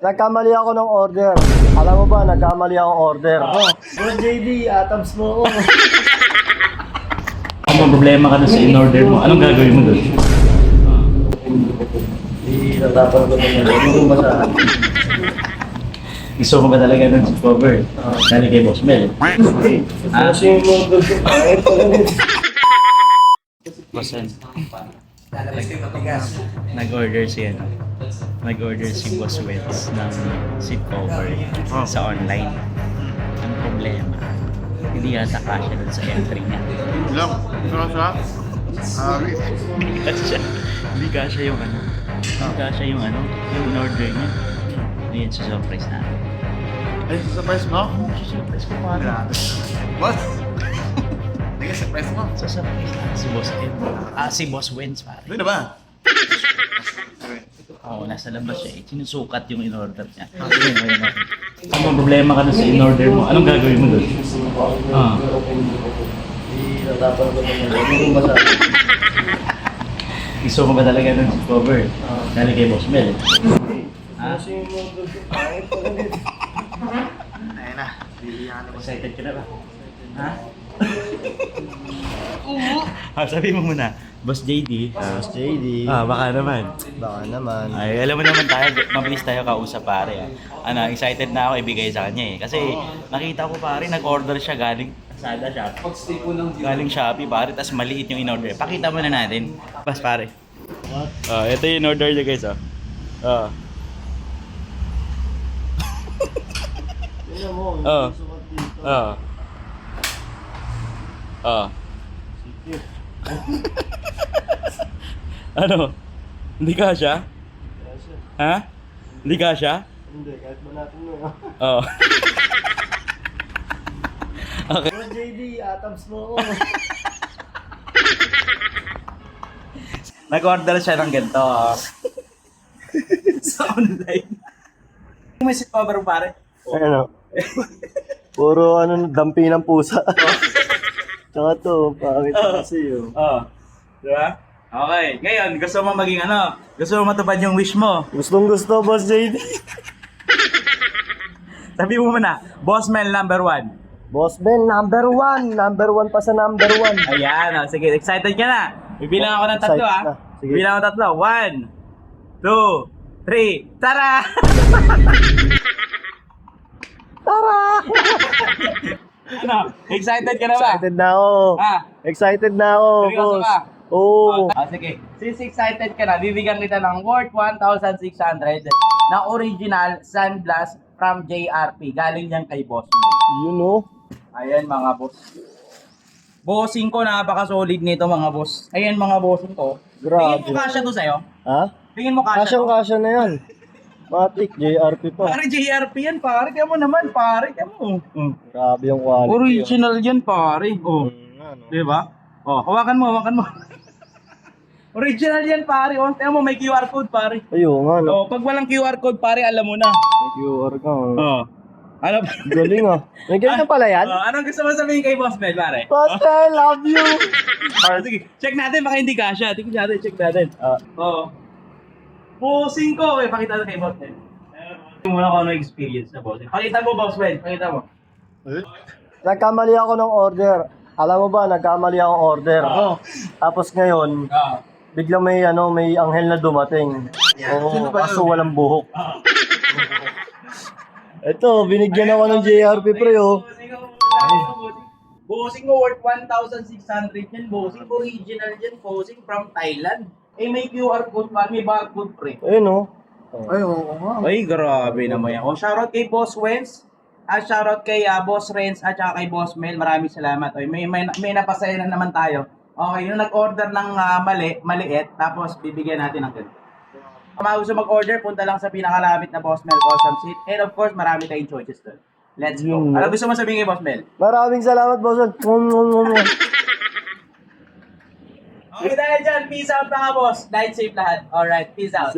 Nagkamali ako ng order. Alam mo ba, nagkamali akong order. Boss JD, atabs mo ako. Kung may problema ka na sa in-order mo, anong gagawin mo doon? Natapon ko naman. Hindi ko basahan. Gusto mo ba talaga ng cover? Dali kay Boss Mel. Kasi yung order ko, kahit pa ganit. Boss Mel. Nag-order si Boss Wets ng seat cover sa online. Ang problema, hindi yata kasya doon sa entry niya. Lang, siya? Hindi kasya yung ano. Hindi kasya yung ano, yung in-order niya. Ayun, surprise natin. Ay, surprise mo? Surprise ko pa. Boss! Hindi ka surprise mo? Surprise natin si Boss M. Si Boss Wens pare. Doon na ba? Oo, nasa labas siya eh. Sinusukat yung in-order niya. Kung may problema ka na sa in-order mo, anong gagawin mo doon? Natapon ko naman. Hindi ko basahan. Gusto mo ba talaga ng cover? Dali kay Boss Mel. Kasi yung order ko, kahit pa ganit. Ayun na. Excited ka na ba? Ha? Sabi mo muna, Boss JD. Boss JD. Baka naman. Baka naman. Ay, alam mo naman tayo, mabilis tayo kausap pare. Excited na ako ibigay sa kanya eh. Kasi nakita ko pare, nag-order siya galing Lazada Shopee. Galing Shopee pare, tas maliit yung in-order. Pakita mo na natin. Bas pare. What? Ito yung in-order niya guys Tingnan mo, yung Oh. sukat dito. Sikip. Ano? Hindi kasya? Kasi, Ha? Hindi kasya? hindi, kahit ba natin mo. Oo. Boss JD, atabs mo ako. Nag-order siya ng ganito. Sa online. May seat cover mo pare? Ano? Puro dampi ng pusa. Tsaka to, pangit kasi yun. Diba? Okay. Ngayon, gusto mo maging ano? Gusto mo matupad yung wish mo? Gustong gusto, Boss JD. Sabi mo muna, Boss Mel number 1. Boss Ben, number 1. Number 1 pa sa number 1. Ayan, sige. Excited ka na? Bibilang ako ng tatlo Excited na. Sige. Bibilang ako ng tatlo. 1, 2, 3. Tara! Tara! Ano? Excited ka na ba? Excited na ako. Excited na ako, Seryoso boss. ka? Oo. Sige. Since excited ka na, bibigyan kita ng worth 1,600 na original Sunblast from JRP. Galing yan kay Boss Mel. Yun oh. Ayan mga boss. Bossing ko, napaka-solid nito mga boss. Ayan mga bossing ko. Grabe. Tingin mo kasya to sa'yo? Ha? Tingin mo kasya to? Kasyang-kasya na yan. Matik, JRP pa. Pare JRP yan pare. Kaya mo naman pare. Kaya mo. Grabe yung quality. Original yan pare. Ano? Diba? Hawakan mo. Original yan pare. Kaya mo may QR code pare. Ayun nga, no? Pag walang QR code pare, alam mo na. May QR ka. Ano? Galing ah. May ganyan pala yan? Anong gusto mo sabihin kay Boss Mel pare? Boss, I love you! Sige, check natin baka hindi kasya. Tingnan natin, check natin. Bossing ko. Pakita natin kay Boss Mel. Muna ko ano experience na bossing. Pakita mo Boss Mel, pakita mo. Nagkamali ako ng order. Alam mo ba, nagkamali akong order. Tapos ngayon, biglang may anghel na dumating. Oo, kaso walang buhok. Ito, binigyan ako ng JRP pre oh. Bossing ko worth 1,600 yan. Bossing original yan. Bossing from Thailand. May QR code pa, may barcode pre. Ayun oh. Ay, oo nga. Ay, grabe naman yan. Shoutout kay Boss Wens. Shoutout kay Boss Renz at saka kay Boss Mel. Maraming salamat. May napasaya na naman tayo. Okay, yung nag-order ng maliit, tapos bibigyan natin ng ganito. Kung gusto mag-order, punta lang sa pinakalapit na Boss Mel Custom Seat. And of course, marami tayong choices doon. Let's go. Ano gusto mo sabihin kay Boss Mel? Maraming salamat, boss. Okay, dahil dyan, peace out mga boss. Night safe lahat. Alright, peace out.